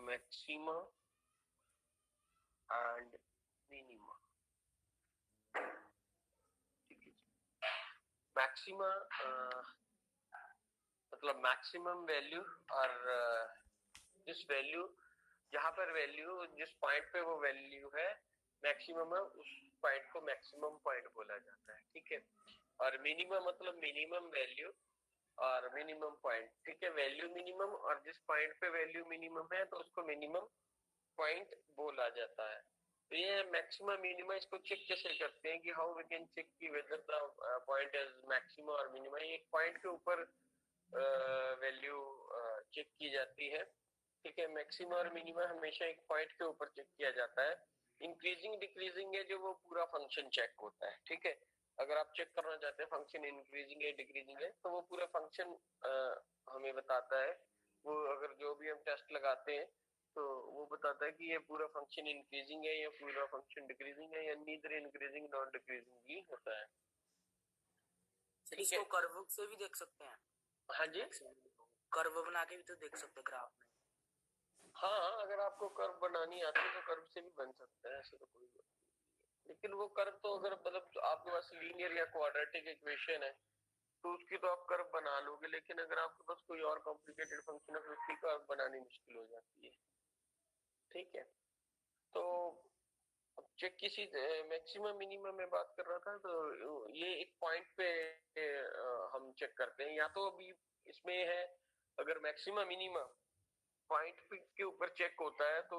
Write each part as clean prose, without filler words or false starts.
Maxima and minima. Maxima मतलब maximum value, और जिस वैल्यू, जहां पर वैल्यू, जिस पॉइंट पे वो वैल्यू है मैक्सिमम है, उस पॉइंट को मैक्सिमम पॉइंट बोला जाता है। ठीक है। और मिनिमम मतलब मिनिमम वैल्यू और मिनिमम पॉइंट। ठीक है। वैल्यू मिनिमम और जिस पॉइंट पे वैल्यू मिनिमम है तो उसको मिनिमम पॉइंट बोला जाता है। तो ये मैक्सिमा मिनिमा, इसको चेक कैसे करते हैं कि हाउ वी कैन चेक की whether the point is maxima और मिनिमा। एक पॉइंट के ऊपर वैल्यू चेक की जाती है। ठीक है। मैक्सिमा और मिनिमा हमेशा एक पॉइंट के ऊपर चेक किया जाता है। इंक्रीजिंग डिक्रीजिंग है जो, वो पूरा फंक्शन चेक होता है। ठीक है। अगर आप चेक करना चाहते हैं फंक्शन इंक्रीजिंग है डिक्रीजिंग है, तो वो पूरा फंक्शन हमें बताता है। वो अगर जो भी हम टेस्ट लगाते हैं तो वो बताता है कि ये पूरा फंक्शन इंक्रीजिंग है या पूरा फंक्शन डिक्रीजिंग है, या नीदर इंक्रीजिंग नॉट डिक्रीजिंग भी होता है। इसको कर्व से भी देख सकते हैं। हाँ जी, कर्व बना के भी तो देख सकते हैं ग्राफ में। हाँ, अगर आपको कर्व बनानी आती है तो कर्व से भी बन सकता है, ऐसे तो कोई बात नहीं। लेकिन वो कर्व तो अगर मतलब तो आपके पास लीनियर या क्वाड्रेटिक इक्वेशन है तो उसकी तो आप कर्व बना लोगे, लेकिन अगर आपके पास कोई और कॉम्प्लिकेटेड फंक्शन है तो उसकी कर्व बनानी मुश्किल हो जाती है। ठीक है। तो अब चेक किसी मैक्सिमम मिनिमम में बात कर रहा था, तो ये एक पॉइंट पे हम चेक करते हैं। या तो अभी इसमें है, अगर मैक्सिमम मिनिमम पॉइंट के ऊपर चेक होता है तो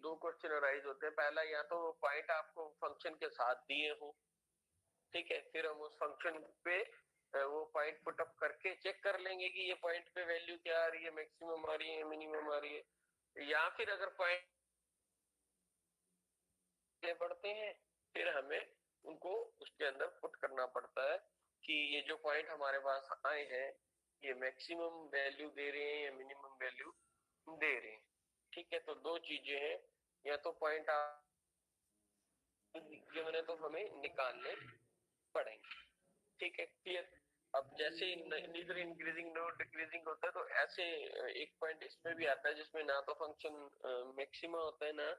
दो क्वेश्चन अराइज होते हैं। पहला, या तो पॉइंट आपको फंक्शन के साथ दिए हो, ठीक है, फिर हम उस फंक्शन पे वो पॉइंट पुट अप करके चेक कर लेंगे कि ये पॉइंट पे वैल्यू क्या आ रही है, मैक्सिमम आ रही है, मिनिमम आ रही है। या फिर अगर पॉइंट पड़ते हैं, फिर हमें उनको उसके अंदर पुट करना पड़ता है कि ये जो पॉइंट हमारे पास आए हैं ये मैक्सिमम वैल्यू दे रहे हैं या मिनिमम वैल्यू दे रहे हैं। ठीक है। तो दो चीजें हैं, या तो पॉइंट गिवन तो हमें निकालने पड़ेंगे। ठीक है, क्लियर। अब जैसे नीदर इंक्रीजिंग नो डिक्रीजिंग होता है, तो ऐसे एक पॉइंट इसमें भी आता है जिसमें ना तो फंक्शन मैक्सिमा होता है ना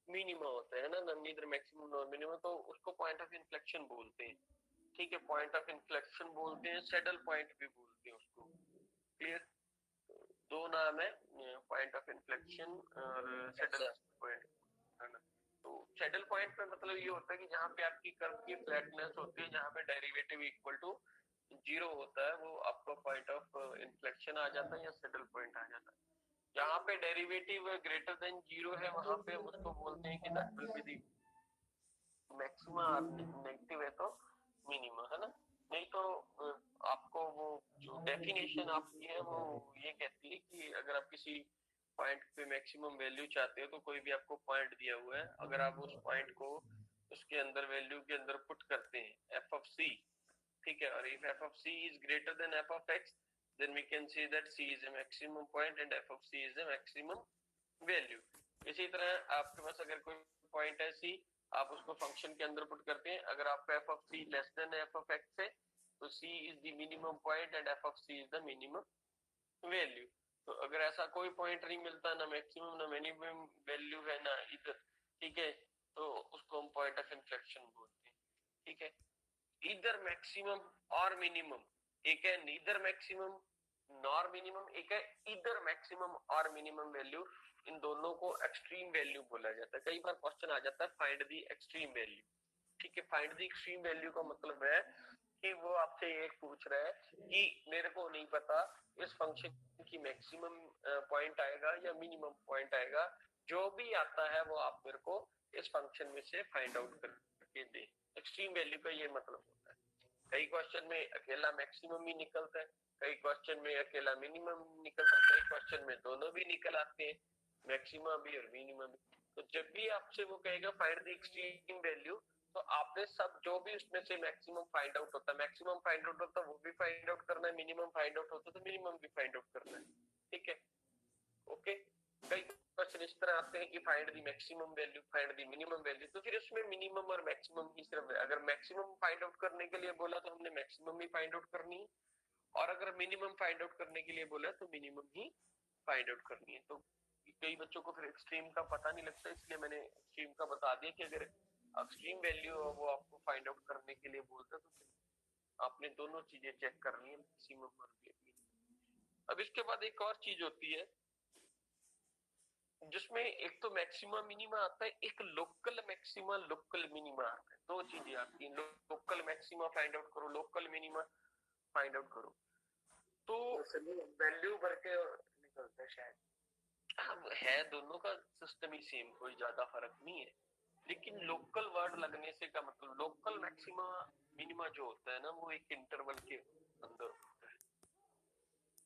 मिनिमा होता है ना, नीदर मैक्सिमम नॉर मिनिमम, तो उसको पॉइंट ऑफ इन्फ्लेक्शन बोलते हैं। ठीक है। पॉइंट ऑफ इन्फ्लेक्शन बोलते हैं, सैडल पॉइंट भी बोलते हैं उसको। क्लियर। दो नाम है, पॉइंट ऑफ इन्फ्लेक्शन और सैडल पॉइंट, है ना। तो सैडल पॉइंट पे मतलब ये होता है कि जहां पे आपकी कर्व की फ्लैटनेस होती है, जहां पे डेरिवेटिव इक्वल टू जीरो होता है, वो आपका पॉइंट ऑफ इन्फ्लेक्शन आ जाता है या सैडल पॉइंट आ जाता है। जहां पे डेरिवेटिव ग्रेटर देन जीरो है वहां पे हम उसको बोलते हैं कि that will be the maxima, और नेगेटिव है तो मिनिमा, है ना। नहीं तो आपको वो जो डेफिनेशन आपकी है वो ये कहती है कि अगर आप किसी पॉइंट पे मैक्सिमम वैल्यू चाहते हो तो कोई भी आपको पॉइंट दिया हुआ है, अगर आप उस पॉइंट को उसके अंदर वैल्यू के अंदर पुट करते हैं एफ ऑफ सी, ठीक है, और if f of C is greater than f of x, then we can say that c is a maximum point and f of c is a maximum value। इसी तरह आपके पास अगर कोई पॉइंट है c, आप उसको फंक्शन के अंदर पुट करते हैं, अगर आपका f of c less then f of x है तो c is the minimum point and f of c is the minimum value। तो अगर ऐसा कोई पॉइंट नहीं मिलता, ना मैक्सिमम ना मिनिमम वैल्यू है ना इधर, ठीक है, तो उसको हम पॉइंट ऑफ इन्फ्लेक्शन बोलते हैं। ठीक है। इधर मैक्सिमम और मिनिमम, एक है नीदर मैक्सिमम नॉर मिनिमम, एक है इधर मैक्सिमम और मिनिमम वैल्यू। इन दोनों को एक्सट्रीम वैल्यू बोला जाता है। कई बार क्वेश्चन आ जाता है फाइंड द एक्सट्रीम वैल्यू। ठीक है। फाइंड द एक्सट्रीम वैल्यू का मतलब है कि वो आपसे ये पूछ रहा है कि मेरे को नहीं पता इस फंक्शन की मैक्सिमम पॉइंट आएगा या मिनिमम पॉइंट आएगा, जो भी आता है वो आप मेरे को इस फंक्शन में से फाइंड आउट करके दे। एक्सट्रीम वैल्यू का ये मतलब होता है। कई क्वेश्चन में अकेला मैक्सिमम ही निकलता है, कई क्वेश्चन में अकेला मिनिमम निकलता है, कई क्वेश्चन में दोनों भी निकल आते हैं, मैक्सिमम भी और मिनिमम भी। तो जब भी आपसे वो कहेगा फाइंड द एक्सट्रीम वैल्यू, तो आपने सब जो भी उसमें से मैक्सिमम फाइंड आउट होता है, मैक्सिमम फाइंड आउट होता है वो भी फाइंड आउट करना है, मिनिमम फाइंड आउट होता है तो मिनिमम भी फाइंड आउट करना है। ठीक है। ओके। कई क्वेश्चन इस तरह आते हैं कि find the maximum value, find the minimum value, तो फिर उसमें मिनिमम और मैक्सिमम ही सिर्फ है। अगर मैक्सिमम फाइंड आउट करने के लिए बोला तो हमने मैक्सिमम ही फाइंड आउट करनी है, और अगर मिनिमम फाइंड आउट करने के लिए बोला तो मिनिमम ही फाइंड आउट करनी है। तो कई बच्चों को फिर एक्सट्रीम का पता नहीं लगता, इसलिए मैंने एक्सट्रीम का बता दिया कि अगर एक्सट्रीम वैल्यू वो आपको फाइंड आउट करने के लिए बोलता है तो आपने दोनों चीजें चेक करनी है, मैक्सिमम और मिनिमम। अब इसके बाद एक और चीज होती है जिसमें एक तो मैक्सिमा मिनिमा आता है, एक लोकल मैक्सिमा लोकल मिनिमा आता है। दो चीजें आती हैं, लोकल मैक्सिमा फाइंड आउट करो, लोकल मिनिमा फाइंड आउट करो। तो वैल्यू भर के निकलता है शायद। हाँ, है दोनों का सिस्टम ही सेम, कोई ज्यादा फर्क नहीं है, लेकिन लोकल वर्ड लगने से का मतलब लोकल मैक्सिमा मिनिमा जो होता है ना वो एक इंटरवल के अंदर होता है।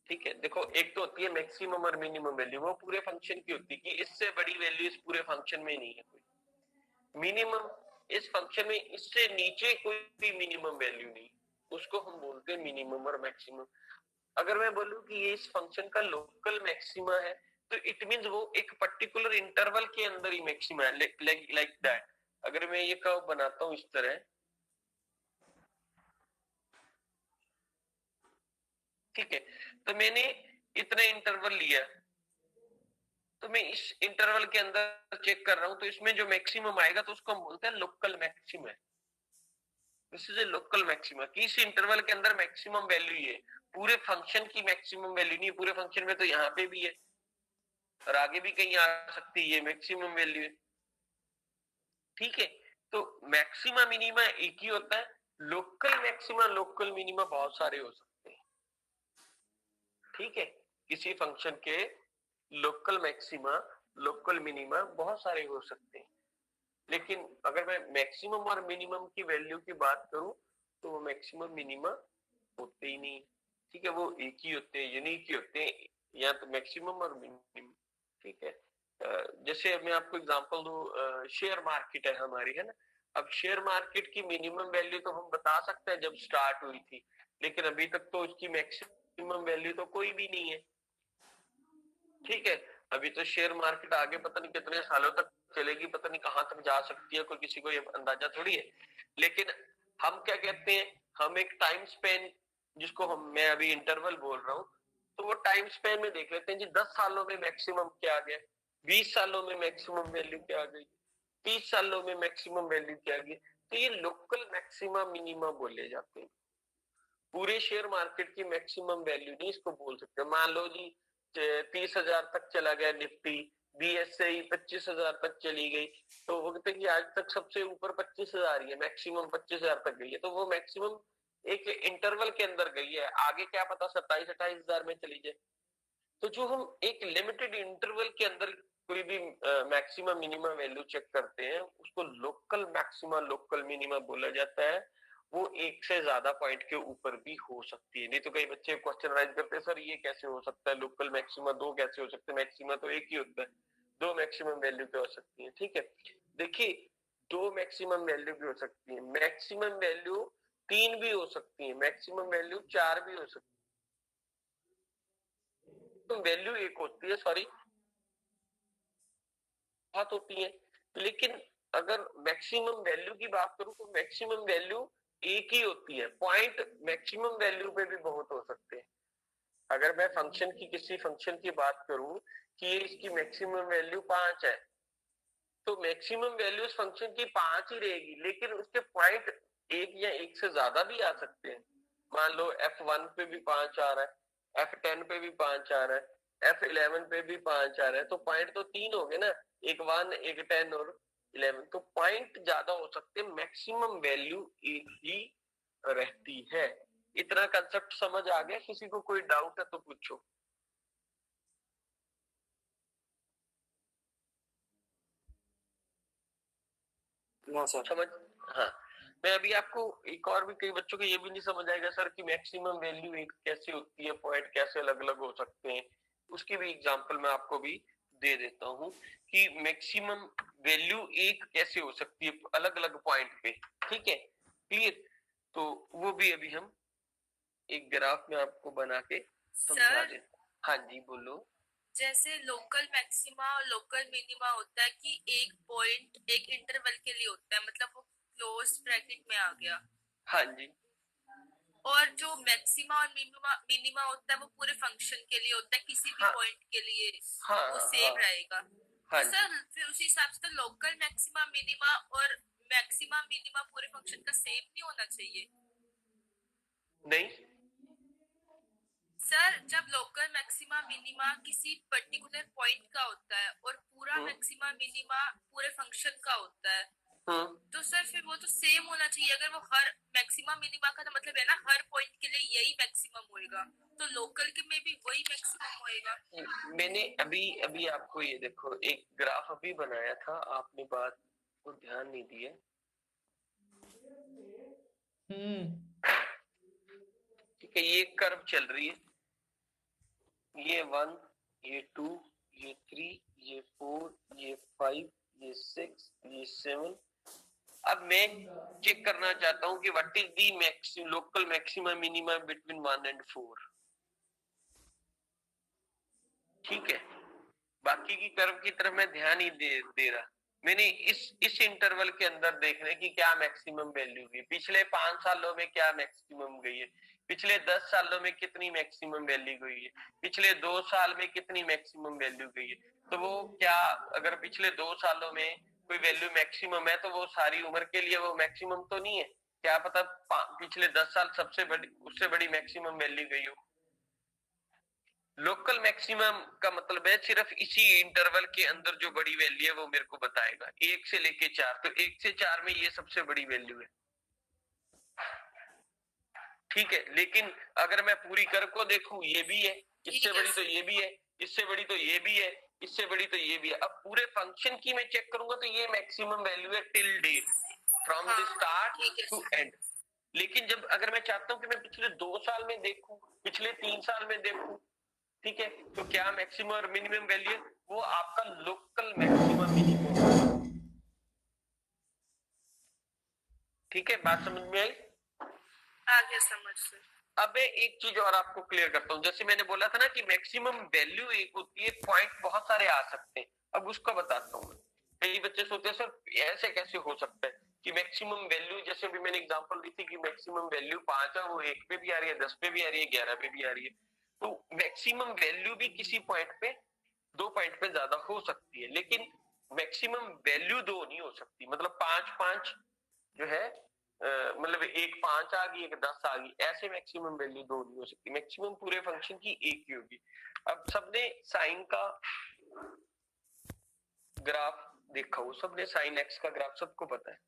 ठीक है, देखो एक तो होती है मैक्सिमम और मिनिमम वैल्यू, वो पूरे फंक्शन की होती है कि इससे बड़ी वैल्यू इस पूरे फंक्शन में नहीं है कोई। मिनिमम इस फंक्शन में इससे नीचे कोई भी मिनिमम वैल्यू नहीं, उसको हम बोलते हैं मिनिमम और मैक्सिमम। अगर मैं बोलूं कि ये इस फंक्शन का लोकल मैक्सिमा है तो इट मींस वो एक पर्टिकुलर इंटरवल के अंदर ही मैक्सिमा है, लाइक दैट। अगर मैं ये कर्व बनाता हूं इस तरह, ठीक है, तो मैंने इतना इंटरवल लिया, तो मैं इस इंटरवल के अंदर चेक कर रहा हूं, तो इसमें जो मैक्सिमम आएगा तो उसको हम बोलते हैं local maximum. This is A local maximum कि इस इंटरवल के अंदर मैक्सिमम वैल्यू है, पूरे फंक्शन की मैक्सिमम वैल्यू नहीं है। पूरे फंक्शन में तो यहाँ पे भी है और आगे भी कहीं आ सकती है, ये मैक्सिमम वैल्यू है। ठीक है, तो मैक्सिमा मिनिमा एक ही होता है, लोकल मैक्सिमा लोकल मिनिमा बहुत सारे हो सकते हैं। ठीक है, किसी फंक्शन के लोकल मैक्सिमा लोकल मिनिमा बहुत सारे हो सकते हैं, लेकिन अगर मैं मैक्सिमम और मिनिमम की वैल्यू की बात करूं तो वो मैक्सिमम मिनिमा होते ही नहीं। ठीक है, वो एक ही होते हैं, यूनिक ही होते हैं, या तो मैक्सिमम और मिनिमम। ठीक है, जैसे मैं आपको एग्जांपल दूं, शेयर मार्केट है हमारी, है ना। अब शेयर मार्केट की मिनिमम वैल्यू तो हम बता सकते हैं जब स्टार्ट हुई थी, लेकिन अभी तक तो उसकी मैक्सिमम वैल्यू तो कोई भी नहीं है। ठीक है, अभी तो शेयर मार्केट आगे पता नहीं कितने सालों तक चलेगी, पता नहीं कहां तक जा सकती है, कोई किसी को ये अंदाजा थोड़ी है। लेकिन हम क्या कहते हैं, हम एक टाइम स्पेन, जिसको मैं अभी इंटरवल बोल रहा हूँ, तो वो टाइम स्पेन में देख लेते हैं जी 10 सालों में मैक्सिमम क्या आ गया, 20 सालों में मैक्सिमम वैल्यू क्या आ गई, 30 सालों में मैक्सिमम वैल्यू क्या आ गई। तो ये लोकल मैक्सिमम मिनिमम बोले जाते हैं। पूरे शेयर मार्केट की मैक्सिमम वैल्यू नहीं इसको बोल सकते। मान लो जी 30,000 तक चला गया निफ्टी, बीएसई 25,000 तक चली गई, तो वो कहते हैं कि आज तक सबसे ऊपर 25,000 ही है, मैक्सिमम 25,000 तक गई है, तो वो मैक्सिमम एक इंटरवल के अंदर गई है, आगे क्या पता 27-28,000 में चली जाए। तो जो हम एक लिमिटेड इंटरवल के अंदर कोई भी मैक्सिमम मिनिमम वैल्यू चेक करते हैं उसको लोकल मैक्सिमा लोकल मिनिमा बोला जाता है। वो एक से ज्यादा पॉइंट के ऊपर भी हो सकती है। नहीं तो कई बच्चे क्वेश्चन राइज करते हैं, सर ये कैसे हो सकता है, लोकल मैक्सिमा दो कैसे हो सकते हैं, मैक्सिमा तो एक ही होता है, दो मैक्सिमम वैल्यू पे हो सकती है। ठीक है, देखिए दो मैक्सिमम वैल्यू भी हो सकती है, मैक्सिमम वैल्यू 3 भी हो सकती है, मैक्सिमम वैल्यू 4 भी हो सकती है। तो वैल्यू एक होती है, सॉरी बहुत होती है, लेकिन अगर मैक्सिमम वैल्यू की बात करूं तो मैक्सिमम वैल्यू एक ही होती है। पॉइंट मैक्सिमम वैल्यू पे भी बहुत हो सकते हैं। अगर मैं फंक्शन की किसी फंक्शन की बात करूं कि ये इसकी मैक्सिमम वैल्यू 5 है, तो मैक्सिमम वैल्यू उस फंक्शन की 5 ही रहेगी, लेकिन उसके पॉइंट एक या एक से ज्यादा भी आ सकते हैं। मान लो F1 पे भी 5 आ रहा है, F10 पे भी 5 आ रहा है, F11 पे भी 5 आ रहा है, तो पॉइंट तो 3 हो गए ना, एक 1 एक 10 और 11, तो पॉइंट ज्यादा हो सकते हैं, मैक्सिमम वैल्यू एक ही रहती है। इतना कंसेप्ट समझ आ गया? किसी को कोई डाउट है तो पूछो। समझ, हाँ। मैं अभी आपको एक और भी, कई बच्चों को ये भी नहीं समझ आएगा सर कि मैक्सिमम वैल्यू एक कैसे होती है, पॉइंट कैसे अलग अलग हो सकते हैं, उसकी भी एग्जांपल मैं आपको भी दे देता हूँ कि मैक्सिमम वैल्यू एक कैसे हो सकती है अलग अलग पॉइंट पे। ठीक है, क्लियर? तो वो भी अभी हम एक ग्राफ में आपको बना के समझा देते। हाँ जी बोलो। जैसे लोकल मैक्सिमा और लोकल मिनिमा होता है कि एक पॉइंट एक इंटरवल के लिए होता है, मतलब वो क्लोज ब्रैकेट में आ गया। हाँ जी, और जो मैक्सिमा और मिनिमा मिनिमा होता है वो पूरे फंक्शन के लिए होता है, किसी भी हाँ पॉइंट के लिए हाँ वो हाँ सेम रहेगा। हाँ तो जी। सर फिर उसी हिसाब से तो लोकल मैक्सिमा मिनिमा और मैक्सिमा मिनिमा पूरे फंक्शन का सेम नहीं होना चाहिए। नहीं, सर जब लोकल मैक्सिमा मिनिमा किसी पर्टिकुलर पॉइंट का होता है और पूरा हम्म मैक्सिमा मिनिमा पूरे फंक्शन का होता है, हम्म तो सर फिर वो तो सेम होना चाहिए। अगर वो हर मैक्सिमा मिनिमा का तो मतलब है ना हर पॉइंट के लिए यही मैक्सिमम होएगा, तो लोकल के में भी वही मैक्सिमम होएगा। मैंने अभी अभी आपको ये देखो एक ग्राफ अभी बनाया था, आपने बात को ध्यान नहीं दिया। ठीक है, ये कर्व चल रही है, ये 1, ये 2, ये 3, ये 4, ये 5, ये 6, ये 7। अब मैं चेक करना चाहता हूं कि what is the maximum local maximum minimum between 1 and 4। ठीक है, बाकी की कर्व की तरफ मैं ध्यान ही दे रहा। मैंने इस इंटरवल के अंदर देखना है कि क्या मैक्सिमम वैल्यू गई, पिछले 5 सालों में क्या मैक्सिमम गई है, पिछले 10 सालों में कितनी मैक्सिमम वैल्यू गई है, पिछले 2 साल में कितनी मैक्सिमम वैल्यू गई है। तो वो क्या, अगर पिछले 2 सालों में कोई वैल्यू मैक्सिमम है तो वो सारी उम्र के लिए वो मैक्सिमम तो नहीं है, क्या पता पिछले 10 साल सबसे बड़ी उससे बड़ी मैक्सिमम वैल्यू गई हो। लोकल मैक्सिमम का मतलब है सिर्फ इसी इंटरवल के अंदर जो बड़ी वैल्यू है वो मेरे को बताएगा, 1 से लेके 4। तो 1 से 4 में ये सबसे बड़ी वैल्यू है। ठीक है, लेकिन अगर मैं पूरी कर्व को देखूं, ये भी है, इससे बड़ी तो ये भी है, इससे बड़ी तो ये भी है, इससे बड़ी तो ये भी है। अब पूरे फंक्शन की मैं चेक करूंगा तो ये मैक्सिमम वैल्यू है till date, from the start to end. लेकिन जब अगर मैं चाहता हूं कि मैं पिछले 2 साल में देखूं, पिछले 3 साल में देखूं, ठीक है, तो क्या मैक्सिमम और मिनिमम वैल्यू है, वो आपका लोकल मैक्सिमम मिनिमम। ठीक है, बात समझ में आई? आगे समझ सर। अब मैं एक चीज और आपको क्लियर करता हूं, जैसे मैंने बोला था ना कि मैक्सिमम वैल्यू एक होती है, पॉइंट बहुत सारे आ सकते हैं। अब उसका बताता हूँ। कई बच्चे सोचते हैं सर ऐसे कैसे हो सकता है कि मैक्सिमम वैल्यू, जैसे अभी मैंने एग्जांपल दी थी कि मैक्सिमम वैल्यू 5 है, वो 1 पे भी आ रही है, 10 पे भी आ रही है, 11 पे भी आ रही है। तो मैक्सिमम वैल्यू भी किसी पॉइंट पे, 2 पॉइंट पे ज्यादा हो सकती है, लेकिन मैक्सिमम वैल्यू 2 नहीं हो सकती। मतलब 5 जो है, मतलब एक 5 आ गई, एक 10 आ गई, ऐसे मैक्सिमम वैल्यू 2 नहीं हो सकती। मैक्सिमम पूरे फंक्शन की एक ही होगी। अब सबने साइन का ग्राफ देखा हो, सबने साइन एक्स का ग्राफ सबको पता है।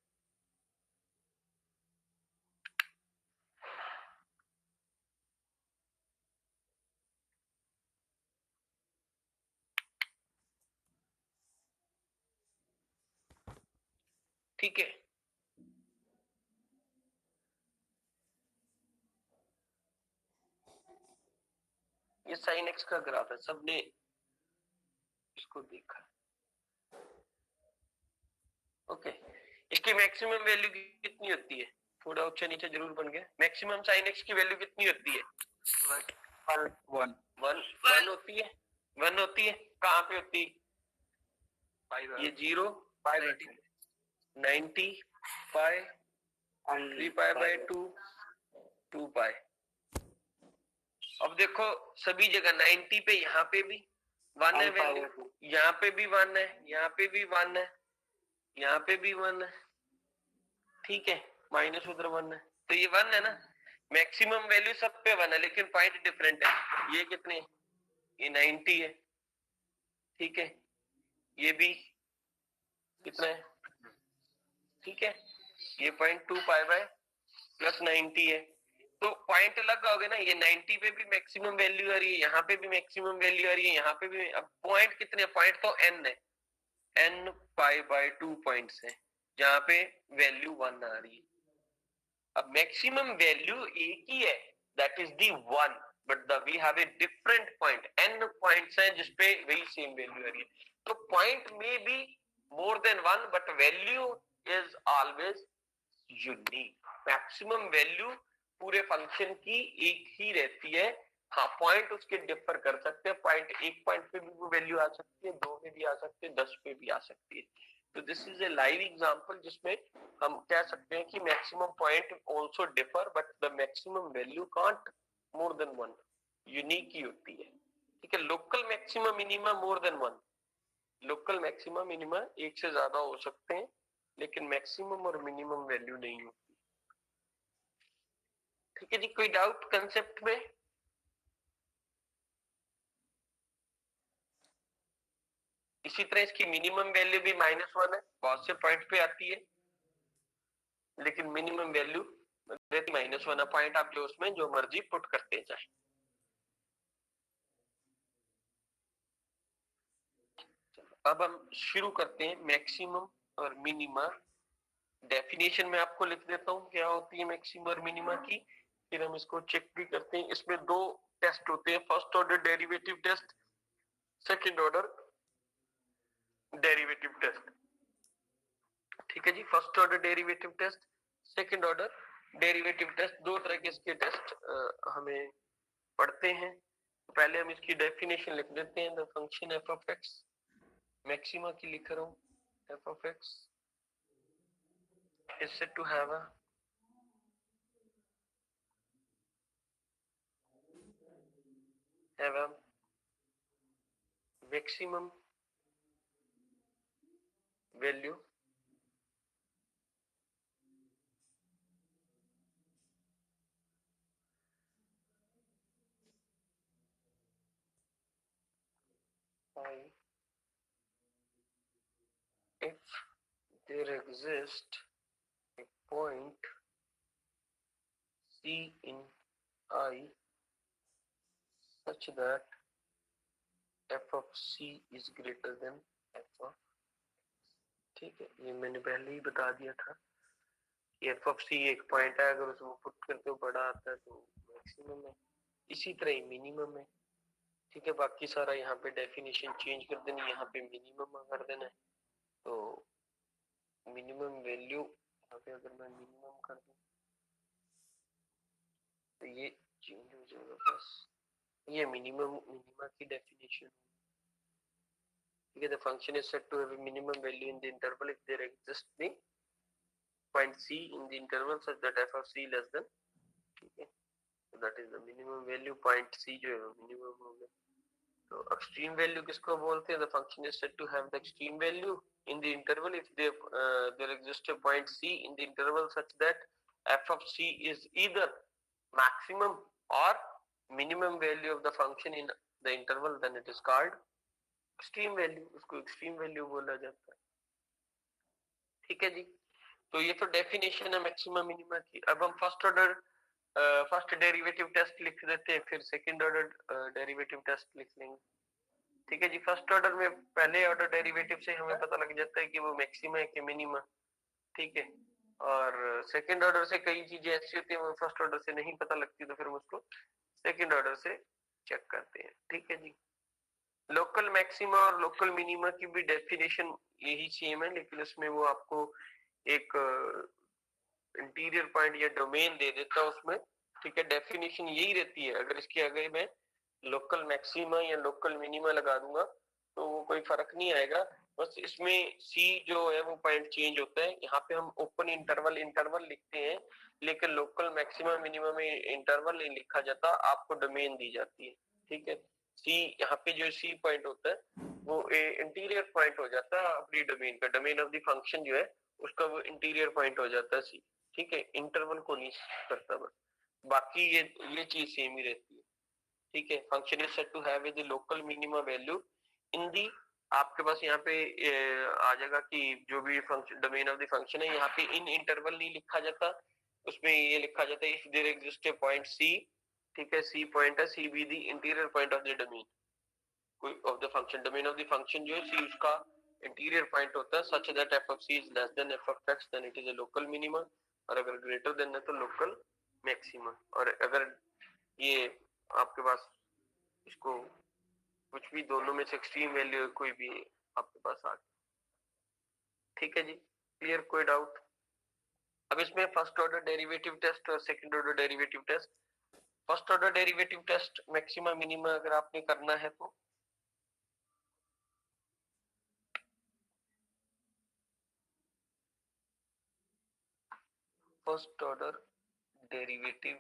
ठीक है, ये साइन एक्स का ग्राफ है, सबने इसको देखा। ओके, इसकी मैक्सिमम वैल्यू कितनी होती है? थोड़ा ऊंचा नीचे जरूर बन गया। मैक्सिमम साइन एक्स की वैल्यू कितनी होती है? 1 होती है, 1 होती है। कहाँ पे होती है? ये 0, 90 पाई, 3 पाई बाई 2, 2 पाई। अब देखो सभी जगह 90 पे, यहाँ पे भी 1 है वैल्यू, यहाँ पे भी 1 है, यहाँ पे भी 1 है, यहाँ पे भी 1 है। ठीक है, माइनस उधर 1 है, तो ये 1 है ना। मैक्सिमम वैल्यू सब पे 1 है, लेकिन पॉइंट डिफरेंट है। ये कितने, ये 90 है। ठीक है, ये भी कितना है? ठीक है, ये 0.2 पाई बाय प्लस 90 है। तो पॉइंट अलग हो गए ना, ये 90 पे भी मैक्सिमम वैल्यू आ रही है, यहाँ पे भी मैक्सिमम वैल्यू आ रही है, यहाँ पे भी। अब पॉइंट कितने, पॉइंट तो n है, n पाई बाय 2 पॉइंट्स है जहाँ पे वैल्यू 1 आ रही है। अब मैक्सिमम वैल्यू एक ही है, that is the 1, but we have a different point, n points हैं जिसपे वही सेम वैल्यू आ रही है। तो पॉइंट में भी more than 1, but value is always unique. Maximum value पूरे फंक्शन की एक ही रहती है। हाँ, पॉइंट उसके डिफर कर सकते हैं, पॉइंट 1 पॉइंट पे भी वो वैल्यू आ सकती है, 2 पे भी आ सकती है, 10 पे भी आ सकती है। तो this is a live example जिसमें हम कह सकते हैं कि maximum point also differ but the maximum value can't more than one, unique ही होती है। ठीक है, local maxima minima more than one, local maxima minima एक से ज्यादा हो सकते हैं लेकिन मैक्सिमम और मिनिमम वैल्यू नहीं होती। ठीक है जी, कोई डाउट कंसेप्ट में? इसी तरह इसकी मिनिमम वैल्यू भी -1 है, बहुत से पॉइंट पे आती है लेकिन मिनिमम वैल्यू -1 है। पॉइंट आप जो उसमें जो मर्जी पुट करते जाए। अब हम शुरू करते हैं मैक्सिमम और मिनिमा। डेफिनेशन में आपको लिख देता हूं क्या होती है मैक्सिमम और मिनिमा की, फिर हम इसको चेक भी करते हैं। इसमें दो टेस्ट होते हैं, first order derivative test, second order derivative test. ठीक है जी, first order derivative test, second order derivative test, दो तरह के इसके टेस्ट हमें पढ़ते हैं। पहले हम इसकी डेफिनेशन लिख देते हैं। The function F of x, maxima की लिख रहा हूं, F of x is said to have a maximum value if there exists a point C in I such that f of C is greater than f of, ठीक है, ये मैंने पहले ही बता दिया था कि f of C एक पॉइंट है, अगर उसको पुट करते हो बड़ा आता है तो मैक्सिमम है, इसी तरह ही मिनिमम है। ठीक है, बाकी सारा यहाँ पे डेफिनेशन चेंज कर देनी, यहाँ पे मिनिमम कर देना है। तो मिनिमम वैल्यू यहाँ पे अगर मैं मिनिमम कर दूं तो ये चेंज हो जाएगा, बस ये मिनिमम मिनिमा की डेफिनेशन। ठीक है, the function is said to have a minimum value in the interval if there exist the point C in the interval such that f of C less than, ठीक है, so that is the minimum value, point C जो है वो minimum हो गया। तो extreme value किसको बोलते हैं? The function is said to have the extreme value in the interval if there exists a point C in the interval such that f of C is either maximum or minimum value of the function in the interval, then it is called extreme value, उसको extreme value बोला जाता है। ठीक है जी, तो ये तो definition है मैक्सिमम मिनिमा की। अब हम फर्स्ट डेरिवेटिव टेस्ट लिख देते हैं, फिर सेकंड ऑर्डर डेरिवेटिव टेस्ट लिख लेंगे। ठीक है जी, फर्स्ट ऑर्डर में पहले ऑर्डर डेरिवेटिव से हमें पता लग जाता है कि वो मैक्सिमा है कि मिनिमा। ठीक है, और सेकंड ऑर्डर से कई चीजें ऐसी होती हैं वो फर्स्ट ऑर्डर से नहीं पता लगती, तो फिर हम उसको सेकंड ऑर्डर से चेक करते हैं। ठीक है जी, लोकल मैक्सिमा और लोकल मिनिमा की भी डेफिनेशन यही सेम है, लेकिन उसमें वो आपको एक इंटीरियर पॉइंट या डोमेन दे देता है उसमें। ठीक है, डेफिनेशन यही रहती है। अगर इसके आगे मैं लोकल मैक्सिमा या लोकल मिनिमा लगा दूंगा तो वो कोई फर्क नहीं आएगा, बस इसमें C जो है वो पॉइंट चेंज होता है। यहाँ पे हम ओपन इंटरवल लिखते हैं, लेकिन लोकल मैक्सिमा मिनिमा में इंटरवल नहीं लिखा जाता, आपको डोमेन दी जाती है। ठीक है, C यहाँ पे जो C पॉइंट होता है वो इंटीरियर पॉइंट हो जाता है अपनी डोमेन का, डोमेन ऑफ द फंक्शन जो है उसका वो इंटीरियर पॉइंट हो जाता है C। ठीक है, इंटरवल को नहीं करता, बस बाकी ये चीज सेम ही रहती है। ठीक है, function is said to have the local minima value in the, आपके पास यहाँ पे आ जाएगा कि जो भी function domain of the function है, यहाँ पे इन इंटरवल नहीं लिखा जाता, उसमें ये लिखा जाता है if there exist a point C। ठीक है, C पॉइंट है, C be the interior point of the domain कोई of the function, domain of the function जो है C उसका इंटीरियर पॉइंट होता है such that f of C is less than f of x, then it is a local minima, और अगर greater than है तो लोकल मैक्सिमा। और अगर ये आपके पास इसको कुछ भी दोनों में से एक्सट्रीम वैल्यू कोई भी आपके पास आ गया। ठीक है जी, क्लियर, कोई डाउट? अब इसमें फर्स्ट ऑर्डर डेरिवेटिव टेस्ट और second order derivative test. First order derivative test maxima minima अगर आपने करना है तो first order derivative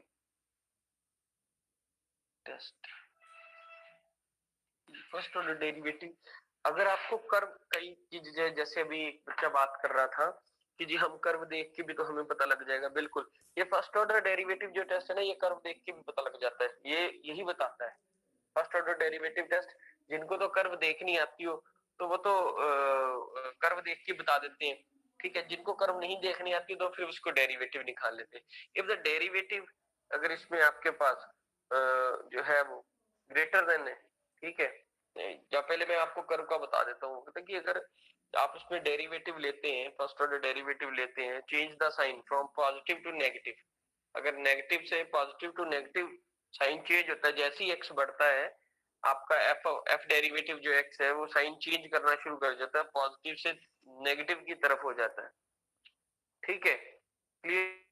test. First order derivative, अगर आपको कर्व कई चीज जैसे अभी एक बच्चा बात कर रहा था कि जी हम कर्व देख के भी तो हमें पता लग जाएगा, बिल्कुल ये फर्स्ट ऑर्डर डेरिवेटिव जो टेस्ट है ना, ये कर्व देख के भी पता लग जाता है, ये यही बताता है फर्स्ट ऑर्डर डेरिवेटिव टेस्ट। जिनको तो कर्व देखनी आती हो तो वो तो कर्व देख के बता देते हैं, ठीक है। जिनको कर्व नहीं देखनी आती तो फिर उसको डेरिवेटिव निकाल लेते हैं। इफ द डेरिवेटिव, अगर इसमें आपके पास जो है वो ग्रेटर देन है, ठीक है, या पहले मैं आपको कर्व का बता देता हूँ कि अगर आप उसमें डेरिवेटिव लेते हैं, फर्स्ट ऑर्डर डेरिवेटिव लेते हैं, change the sign from positive to negative, अगर नेगेटिव से positive to negative sign change होता है, जैसे ही एक्स बढ़ता है आपका एफ डेरिवेटिव जो एक्स है वो साइन चेंज करना शुरू कर जाता है, पॉजिटिव से नेगेटिव की तरफ हो जाता है, ठीक है, clear.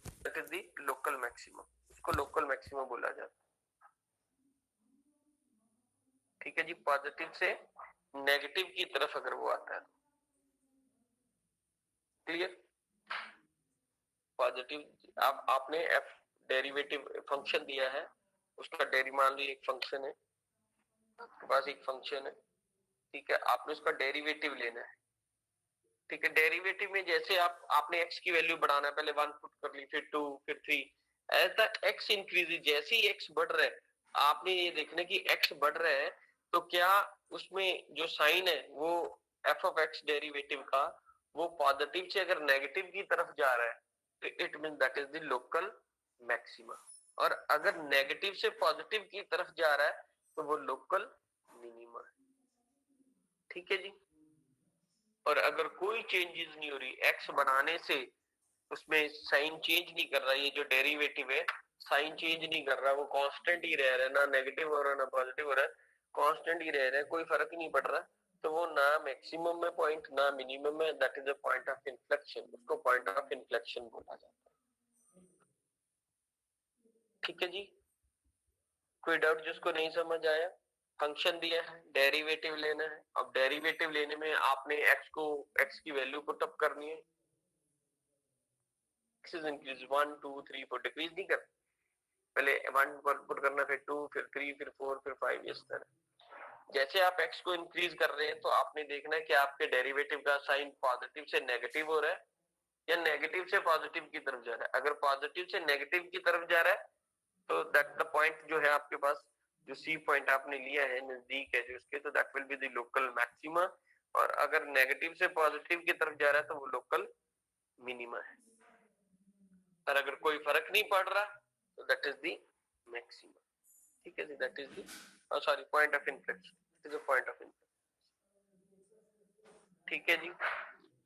That is the local maximum, इसको लोकल मैक्सिमम बोला जाता है, ठीक है जी। पॉजिटिव से नेगेटिव की तरफ अगर वो आता है, क्लियर। पॉजिटिव आपने एफ डेरिवेटिव फंक्शन दिया है, उसका डेरी मान लीजिए एक फंक्शन है, आपके पास एक फंक्शन है, ठीक है, आपने उसका डेरिवेटिव लेना है, ठीक है। डेरिवेटिव में जैसे आपने एक्स की वैल्यू बढ़ाना है, पहले 1 पुट कर ली, फिर 2, फिर 3, एज द एक्स इंक्रीज, जैसे ही एक्स बढ़ रहा है आपने ये देखना कि एक्स बढ़ रहा है तो क्या उसमें जो साइन है वो एफ ऑफ एक्स डेरिवेटिव का वो पॉजिटिव से अगर नेगेटिव की तरफ जा रहा है तो it mean that is the local maxima, और अगर नेगेटिव से पॉजिटिव की तरफ जा रहा है तो वो लोकल मिनिमा है, ठीक है जी। और अगर कोई चेंजेस नहीं हो रही, एक्स बढ़ाने से उसमें साइन चेंज नहीं कर रहा, ये जो डेरिवेटिव है साइन चेंज नहीं कर रहा, वो कांस्टेंट ही रह रहा है, ना नेगेटिव हो रहा है ना पॉजिटिव हो रहा है, कांस्टेंट ही रह रहा है, कोई फर्क नहीं पड़ रहा, तो वो ना मैक्सिमम में पॉइंट ना मिनिमम में, that is a point of inflection, उसको पॉइंट ऑफ इन्फ्लेक्शन बोला जाता है, ठीक है जी। कोई डाउट जिसको नहीं समझ आया, फंक्शन दिया है, डेरिवेटिव लेना है, अब डेरिवेटिव लेने में आपने एक्स की वैल्यू पुट अप करनी है, एक्स इज इंक्रीज 1 2 3 4, डिक्रीज नहीं कर, पहले 1 पर पुट करना, फिर 2, फिर 3, फिर 4, फिर 5, इस तरह। जैसे आप एक्स को इंक्रीज कर रहे हैं तो आपने देखना है कि आपके डेरिवेटिव का साइन पॉजिटिव से नेगेटिव हो रहा है या नेगेटिव से पॉजिटिव की तरफ जा रहा है। अगर पॉजिटिव से नेगेटिव की तरफ जा रहा है तो दैट द पॉइंट जो है आपके पास, जो सी पॉइंट आपने लिया है नजदीक है जो उसके, तो that will be the local maxima, और अगर नेगेटिव से पॉजिटिव की तरफ जा रहा है तो वो लोकल मिनिमा है, और अगर कोई फर्क नहीं पड़ रहा तो दैट इज द मैक्सिमा, ठीक है जी। That is the sorry point of inflection, it is a point of inflection, ठीक है जी।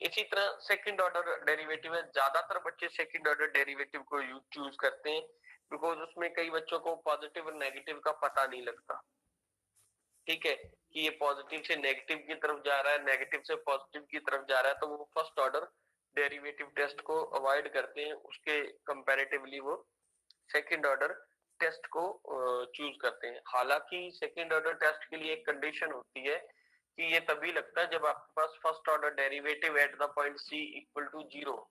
इसी तरह सेकंड ऑर्डर डेरिवेटिव है, ज्यादातर बच्चे सेकंड ऑर्डर डेरिवेटिव को चूज करते हैं बिकॉज उसमें कई बच्चों को पॉजिटिव और नेगेटिव का पता नहीं लगता, ठीक है, कि ये पॉजिटिव से नेगेटिव की तरफ जा रहा है, नेगेटिव से पॉजिटिव की तरफ जा रहा है, तो वो फर्स्ट ऑर्डर डेरिवेटिव टेस्ट को अवॉइड करते हैं, उसके कंपैरेटिवली वो सेकंड ऑर्डर टेस्ट को चूज करते हैं। हालांकि सेकंड ऑर्डर टेस्ट के लिए एक कंडीशन होती है कि ये तभी लगता है जब आपके पास first order derivative at the point C equal to 0,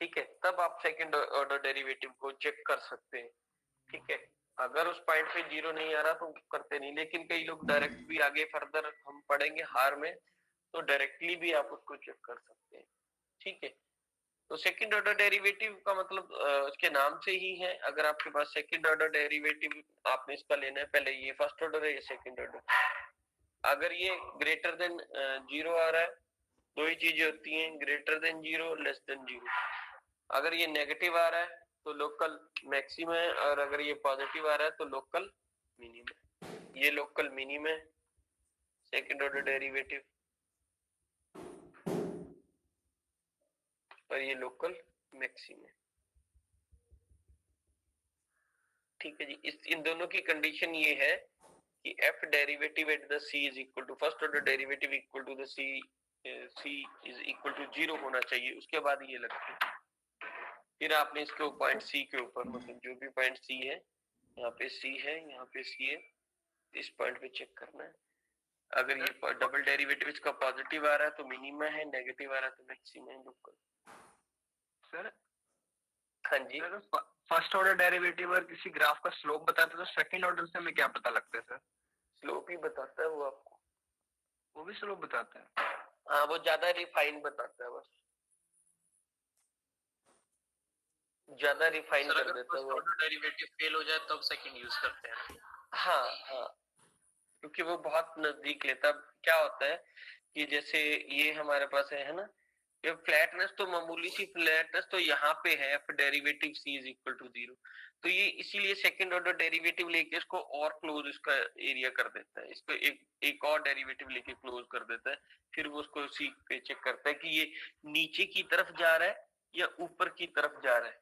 ठीक है, तब आप सेकंड ऑर्डर डेरिवेटिव को चेक कर सकते हैं, ठीक है। अगर उस पॉइंट पे 0 नहीं आ रहा तो करते नहीं, लेकिन कई लोग डायरेक्ट भी आगे फर्दर हम पढ़ेंगे हार में, तो डायरेक्टली भी आप उसको चेक कर सकते हैं, ठीक है। तो सेकंड ऑर्डर डेरिवेटिव का मतलब उसके नाम से ही है, अगर आपके पास सेकंड ऑर्डर डेरिवेटिव आपने इसका लेना है, पहले ये फर्स्ट ऑर्डर है ये सेकंड ऑर्डर, अगर ये ग्रेटर देन 0 आ रहा है, दो ही चीजें होती हैं, ग्रेटर देन 0 लेस देन 0, अगर ये नेगेटिव आ रहा है तो लोकल मैक्सिमम है, और अगर ये पॉजिटिव आ रहा है तो लोकल मिनिमम, ये लोकल मिनिमम है सेकंड ऑर्डर डेरिवेटिव, और ये लोकल मैक्सिमम है, ठीक है जी। इन दोनों की कंडीशन ये है कि f derivative at the C is equal to first order derivative equal to the C is equal to 0 होना चाहिए, उसके बाद ये लगता है। फिर आपने इसके पॉइंट सी के ऊपर, मतलब जो भी पॉइंट सी है, यहाँ पे सी है, यहाँ पे सी है, इस पॉइंट पे चेक करना है। अगर ये डबल डेरिवेटिव इसका पॉजिटिव आ रहा है तो मिनिमा है, नेगेटिव आ रहा है तो मैक्सिमा है लोकल। सर हाँ जी, फर्स्ट ऑर्डर डेरिवेटिव और किसी ग्राफ का स्लोप बताते तो सेकंड ऑर्डर से हमें क्या पता लगता है सर? स्लोप ही बताता है वो आपको। वो भी स्लोप बताता है? हाँ, वो ज्यादा रिफाइन बताता है, बस ज्यादा रिफाइन कर देता है वो। डेरिवेटिव फेल हो जाए तब सेकंड यूज करते हैं। हाँ हाँ, क्योंकि वो बहुत नजदीक लेता है। क्या होता है कि जैसे ये हमारे पास है ना, ये फ्लैटनेस तो मामूली सी फ्लैटनेस तो यहाँ पे है, f derivative C is equal to 0, तो ये इसीलिए सेकंड ऑर्डर डेरिवेटिव लेके इसको और क्लोज इसका एरिया कर देता है, इसको एक और डेरिवेटिव लेके क्लोज कर देता है, फिर वो उसको सी पे चेक करता है कि ये नीचे की तरफ जा रहा है या ऊपर की तरफ जा रहा है।